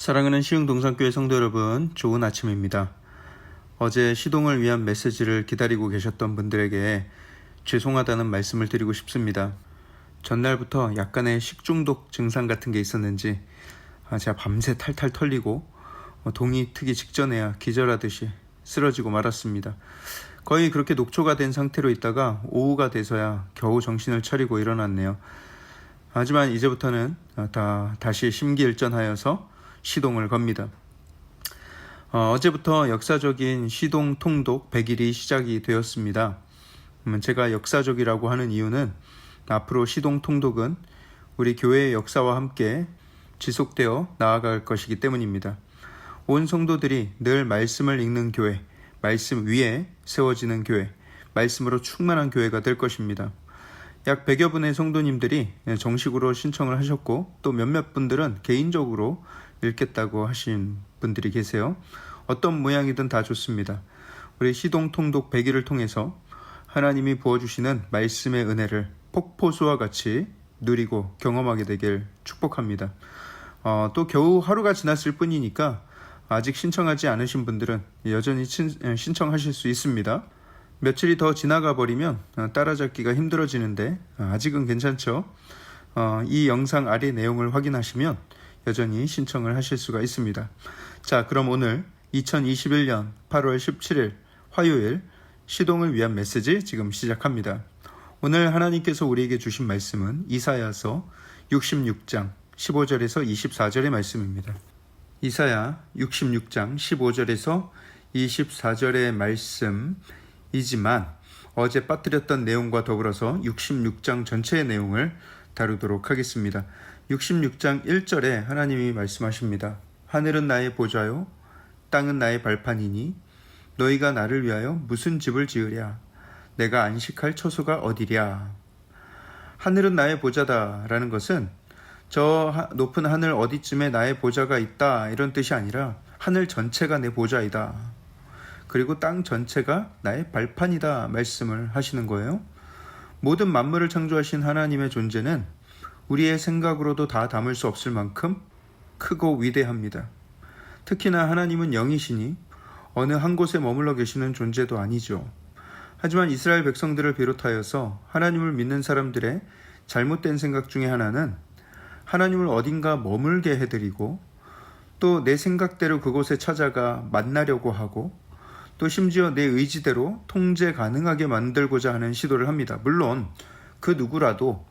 사랑하는 시흥동산교회 성도 여러분, 좋은 아침입니다. 어제 시동을 위한 메시지를 기다리고 계셨던 분들에게 죄송하다는 말씀을 드리고 싶습니다. 전날부터 약간의 식중독 증상 같은 게 있었는지 제가 밤새 탈탈 털리고 동이 트기 직전에야 기절하듯이 쓰러지고 말았습니다. 거의 그렇게 녹초가 된 상태로 있다가 오후가 돼서야 겨우 정신을 차리고 일어났네요. 하지만 이제부터는 다시 심기일전하여서 시동을 겁니다. 어제부터 역사적인 시동 통독 100일이 시작이 되었습니다. 제가 역사적이라고 하는 이유는 앞으로 시동 통독은 우리 교회의 역사와 함께 지속되어 나아갈 것이기 때문입니다. 온 성도들이 늘 말씀을 읽는 교회, 말씀 위에 세워지는 교회, 말씀으로 충만한 교회가 될 것입니다. 약 100여 분의 성도님들이 정식으로 신청을 하셨고 또 몇몇 분들은 개인적으로 읽겠다고 하신 분들이 계세요. 어떤 모양이든 다 좋습니다. 우리 시동 통독 100일을 통해서 하나님이 부어주시는 말씀의 은혜를 폭포수와 같이 누리고 경험하게 되길 축복합니다. 또 겨우 하루가 지났을 뿐이니까 아직 신청하지 않으신 분들은 여전히 신청하실 수 있습니다. 며칠이 더 지나가 버리면 따라잡기가 힘들어지는데 아직은 괜찮죠. 이 영상 아래 내용을 확인하시면 여전히 신청을 하실 수가 있습니다. 자, 그럼 오늘 2021년 8월 17일 화요일 시동을 위한 메시지 지금 시작합니다. 오늘 하나님께서 우리에게 주신 말씀은 이사야서 66장 15절에서 24절의 말씀입니다. 이사야 66장 15절에서 24절의 말씀이지만 어제 빠뜨렸던 내용과 더불어서 66장 전체의 내용을 다루도록 하겠습니다. 66장 1절에 하나님이 말씀하십니다. 하늘은 나의 보좌요 땅은 나의 발판이니 너희가 나를 위하여 무슨 집을 지으랴 내가 안식할 처소가 어디랴. 하늘은 나의 보좌다 라는 것은 저 높은 하늘 어디쯤에 나의 보좌가 있다 이런 뜻이 아니라 하늘 전체가 내 보좌이다. 그리고 땅 전체가 나의 발판이다 말씀을 하시는 거예요. 모든 만물을 창조하신 하나님의 존재는 우리의 생각으로도 다 담을 수 없을 만큼 크고 위대합니다. 특히나 하나님은 영이시니 어느 한 곳에 머물러 계시는 존재도 아니죠. 하지만 이스라엘 백성들을 비롯하여서 하나님을 믿는 사람들의 잘못된 생각 중에 하나는 하나님을 어딘가 머물게 해드리고 또 내 생각대로 그곳에 찾아가 만나려고 하고 또 심지어 내 의지대로 통제 가능하게 만들고자 하는 시도를 합니다. 물론 그 누구라도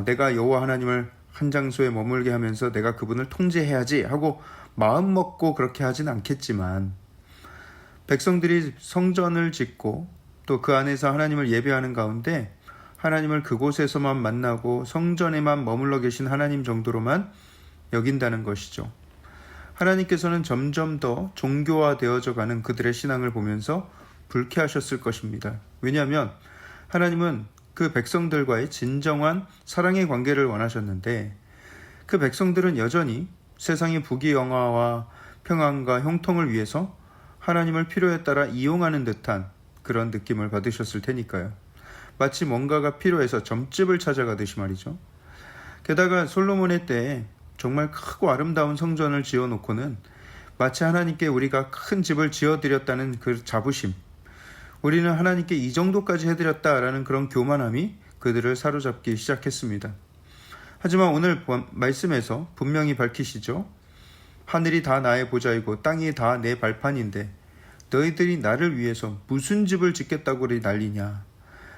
내가 여호와 하나님을 한 장소에 머물게 하면서 내가 그분을 통제해야지 하고 마음 먹고 그렇게 하진 않겠지만 백성들이 성전을 짓고 또 그 안에서 하나님을 예배하는 가운데 하나님을 그곳에서만 만나고 성전에만 머물러 계신 하나님 정도로만 여긴다는 것이죠. 하나님께서는 점점 더 종교화되어져 가는 그들의 신앙을 보면서 불쾌하셨을 것입니다. 왜냐하면 하나님은 그 백성들과의 진정한 사랑의 관계를 원하셨는데 그 백성들은 여전히 세상의 부귀영화와 평안과 형통을 위해서 하나님을 필요에 따라 이용하는 듯한 그런 느낌을 받으셨을 테니까요. 마치 뭔가가 필요해서 점집을 찾아가듯이 말이죠. 게다가 솔로몬의 때에 정말 크고 아름다운 성전을 지어놓고는 마치 하나님께 우리가 큰 집을 지어드렸다는 그 자부심, 우리는 하나님께 이 정도까지 해드렸다라는 그런 교만함이 그들을 사로잡기 시작했습니다. 하지만 오늘 말씀에서 분명히 밝히시죠. 하늘이 다 나의 보좌이고 땅이 다 내 발판인데 너희들이 나를 위해서 무슨 집을 짓겠다고 그리 난리냐.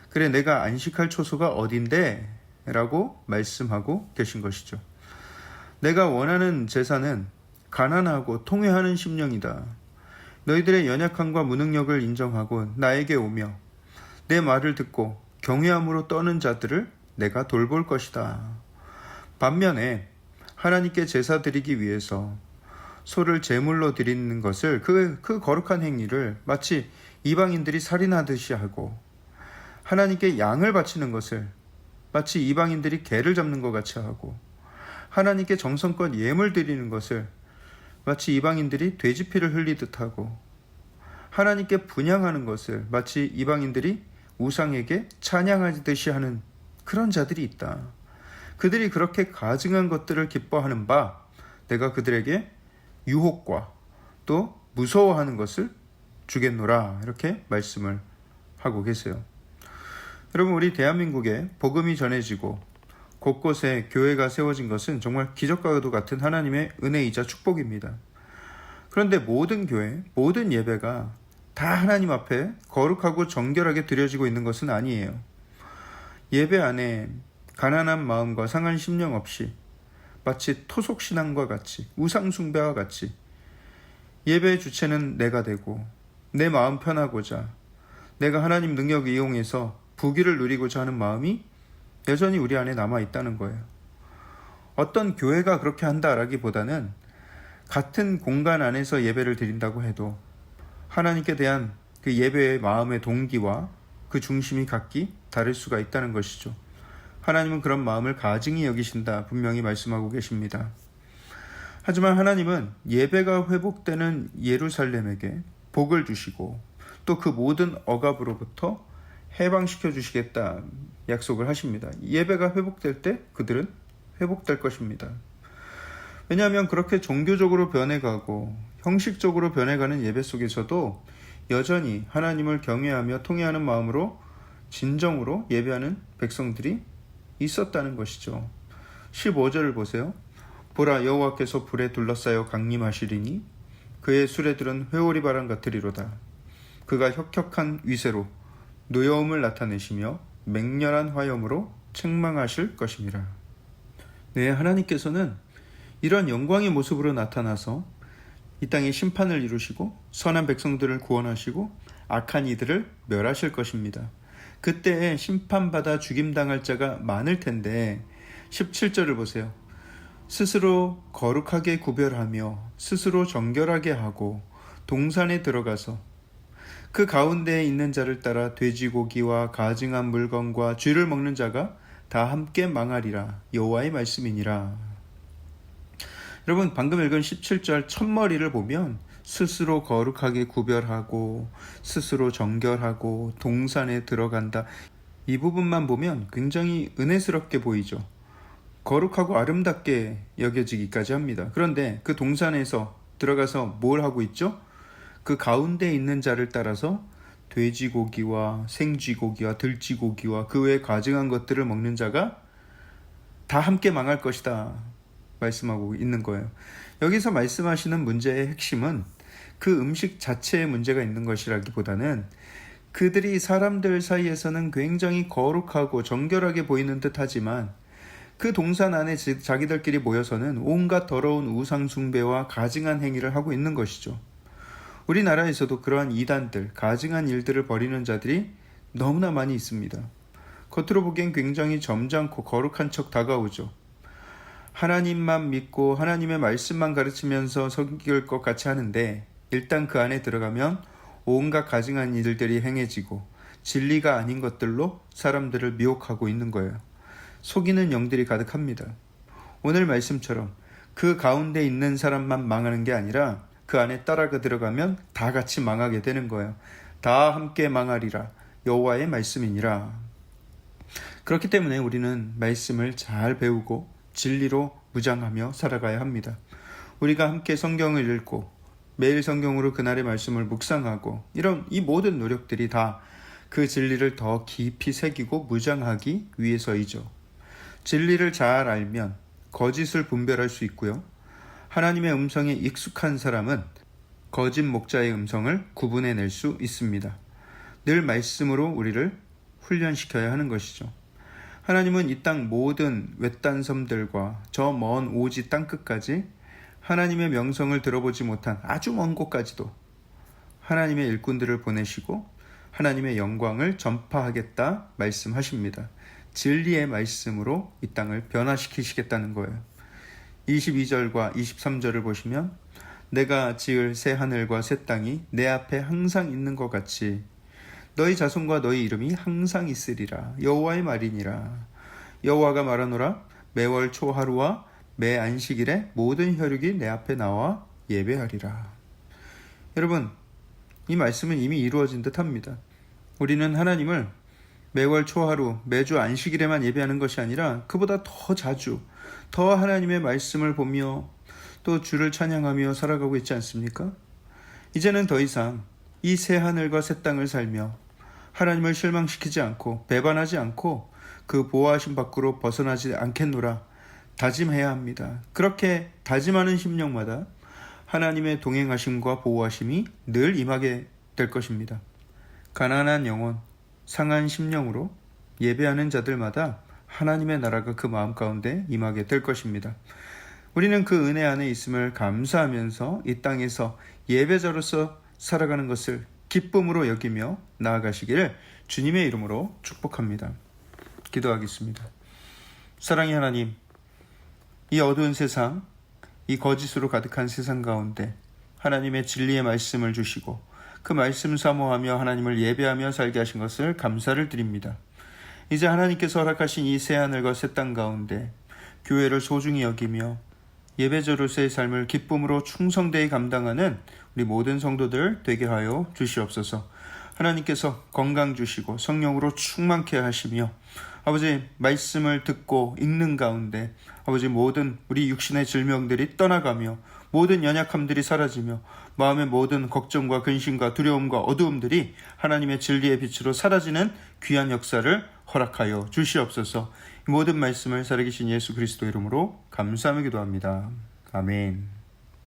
그래 내가 안식할 처소가 어딘데? 라고 말씀하고 계신 것이죠. 내가 원하는 제사는 가난하고 통회하는 심령이다. 너희들의 연약함과 무능력을 인정하고 나에게 오며 내 말을 듣고 경외함으로 떠는 자들을 내가 돌볼 것이다. 반면에 하나님께 제사 드리기 위해서 소를 제물로 드리는 것을 그 거룩한 행위를 마치 이방인들이 살인하듯이 하고 하나님께 양을 바치는 것을 마치 이방인들이 개를 잡는 것 같이 하고 하나님께 정성껏 예물 드리는 것을 마치 이방인들이 돼지피를 흘리듯 하고 하나님께 분향하는 것을 마치 이방인들이 우상에게 찬양하듯이 하는 그런 자들이 있다. 그들이 그렇게 가증한 것들을 기뻐하는 바 내가 그들에게 유혹과 또 무서워하는 것을 주겠노라, 이렇게 말씀을 하고 계세요. 여러분, 우리 대한민국에 복음이 전해지고 곳곳에 교회가 세워진 것은 정말 기적과도 같은 하나님의 은혜이자 축복입니다. 그런데 모든 교회, 모든 예배가 다 하나님 앞에 거룩하고 정결하게 드려지고 있는 것은 아니에요. 예배 안에 가난한 마음과 상한 심령 없이 마치 토속신앙과 같이, 우상숭배와 같이 예배의 주체는 내가 되고 내 마음 편하고자 내가 하나님 능력을 이용해서 부귀를 누리고자 하는 마음이 여전히 우리 안에 남아있다는 거예요. 어떤 교회가 그렇게 한다라기보다는 같은 공간 안에서 예배를 드린다고 해도 하나님께 대한 그 예배의 마음의 동기와 그 중심이 각기 다를 수가 있다는 것이죠. 하나님은 그런 마음을 가증히 여기신다, 분명히 말씀하고 계십니다. 하지만 하나님은 예배가 회복되는 예루살렘에게 복을 주시고 또 그 모든 억압으로부터 해방시켜 주시겠다 약속을 하십니다. 예배가 회복될 때 그들은 회복될 것입니다. 왜냐하면 그렇게 종교적으로 변해가고 형식적으로 변해가는 예배 속에서도 여전히 하나님을 경외하며 통회하는 마음으로 진정으로 예배하는 백성들이 있었다는 것이죠. 15절을 보세요. 보라, 여호와께서 불에 둘러싸여 강림하시리니 그의 수레들은 회오리 바람 같으리로다. 그가 혁혁한 위세로 노여움을 나타내시며 맹렬한 화염으로 책망하실 것임이라. 네, 하나님께서는 이런 영광의 모습으로 나타나서 이 땅에 심판을 이루시고 선한 백성들을 구원하시고 악한 이들을 멸하실 것입니다. 그때에 심판받아 죽임당할 자가 많을 텐데 17절을 보세요. 스스로 거룩하게 구별하며 스스로 정결하게 하고 동산에 들어가서 그 가운데에 있는 자를 따라 돼지고기와 가증한 물건과 쥐를 먹는 자가 다 함께 망하리라. 여호와의 말씀이니라. 여러분, 방금 읽은 17절 첫머리를 보면 스스로 거룩하게 구별하고 스스로 정결하고 동산에 들어간다, 이 부분만 보면 굉장히 은혜스럽게 보이죠. 거룩하고 아름답게 여겨지기까지 합니다. 그런데 그 동산에서 들어가서 뭘 하고 있죠? 그 가운데 있는 자를 따라서 돼지고기와 생쥐고기와 들쥐고기와 그 외에 가증한 것들을 먹는 자가 다 함께 망할 것이다 말씀하고 있는 거예요. 여기서 말씀하시는 문제의 핵심은 그 음식 자체에 문제가 있는 것이라기보다는 그들이 사람들 사이에서는 굉장히 거룩하고 정결하게 보이는 듯 하지만 그 동산 안에 자기들끼리 모여서는 온갖 더러운 우상 숭배와 가증한 행위를 하고 있는 것이죠. 우리나라에서도 그러한 이단들, 가증한 일들을 벌이는 자들이 너무나 많이 있습니다. 겉으로 보기엔 굉장히 점잖고 거룩한 척 다가오죠. 하나님만 믿고 하나님의 말씀만 가르치면서 섬길 것 같이 하는데 일단 그 안에 들어가면 온갖 가증한 일들이 행해지고 진리가 아닌 것들로 사람들을 미혹하고 있는 거예요. 속이는 영들이 가득합니다. 오늘 말씀처럼 그 가운데 있는 사람만 망하는 게 아니라 그 안에 따라가 들어가면 다 같이 망하게 되는 거예요. 다 함께 망하리라. 여호와의 말씀이니라. 그렇기 때문에 우리는 말씀을 잘 배우고 진리로 무장하며 살아가야 합니다. 우리가 함께 성경을 읽고 매일 성경으로 그날의 말씀을 묵상하고 이 모든 노력들이 다 그 진리를 더 깊이 새기고 무장하기 위해서이죠. 진리를 잘 알면 거짓을 분별할 수 있고요. 하나님의 음성에 익숙한 사람은 거짓 목자의 음성을 구분해낼 수 있습니다. 늘 말씀으로 우리를 훈련시켜야 하는 것이죠. 하나님은 이 땅 모든 외딴 섬들과 저 먼 오지 땅끝까지 하나님의 명성을 들어보지 못한 아주 먼 곳까지도 하나님의 일꾼들을 보내시고 하나님의 영광을 전파하겠다 말씀하십니다. 진리의 말씀으로 이 땅을 변화시키시겠다는 거예요. 22절과 23절을 보시면 내가 지을 새 하늘과 새 땅이 내 앞에 항상 있는 것 같이 너희 자손과 너희 이름이 항상 있으리라. 여호와의 말이니라. 여호와가 말하노라. 매월 초하루와 매 안식일에 모든 혈육이 내 앞에 나와 예배하리라. 여러분, 이 말씀은 이미 이루어진 듯합니다. 우리는 하나님을 매월 초하루, 매주 안식일에만 예배하는 것이 아니라 그보다 더 자주, 더 하나님의 말씀을 보며 또 주를 찬양하며 살아가고 있지 않습니까? 이제는 더 이상 이 새 하늘과 새 땅을 살며 하나님을 실망시키지 않고 배반하지 않고 그 보호하심 밖으로 벗어나지 않겠노라 다짐해야 합니다. 그렇게 다짐하는 심령마다 하나님의 동행하심과 보호하심이 늘 임하게 될 것입니다. 가난한 영혼, 상한 심령으로 예배하는 자들마다 하나님의 나라가 그 마음 가운데 임하게 될 것입니다. 우리는 그 은혜 안에 있음을 감사하면서 이 땅에서 예배자로서 살아가는 것을 기쁨으로 여기며 나아가시기를 주님의 이름으로 축복합니다. 기도하겠습니다. 사랑의 하나님, 이 어두운 세상, 이 거짓으로 가득한 세상 가운데 하나님의 진리의 말씀을 주시고 그 말씀 사모하며 하나님을 예배하며 살게 하신 것을 감사를 드립니다. 이제 하나님께서 허락하신 이 새하늘과 새 땅 가운데 교회를 소중히 여기며 예배자로서의 삶을 기쁨으로 충성되이 감당하는 우리 모든 성도들 되게 하여 주시옵소서. 하나님께서 건강 주시고 성령으로 충만케 하시며 아버지 말씀을 듣고 읽는 가운데 아버지 모든 우리 육신의 질병들이 떠나가며 모든 연약함들이 사라지며 마음의 모든 걱정과 근심과 두려움과 어두움들이 하나님의 진리의 빛으로 사라지는 귀한 역사를 허락하여 주시옵소서. 이 모든 말씀을 살아계신 예수 그리스도 이름으로 감사하며 기도합니다. 아멘.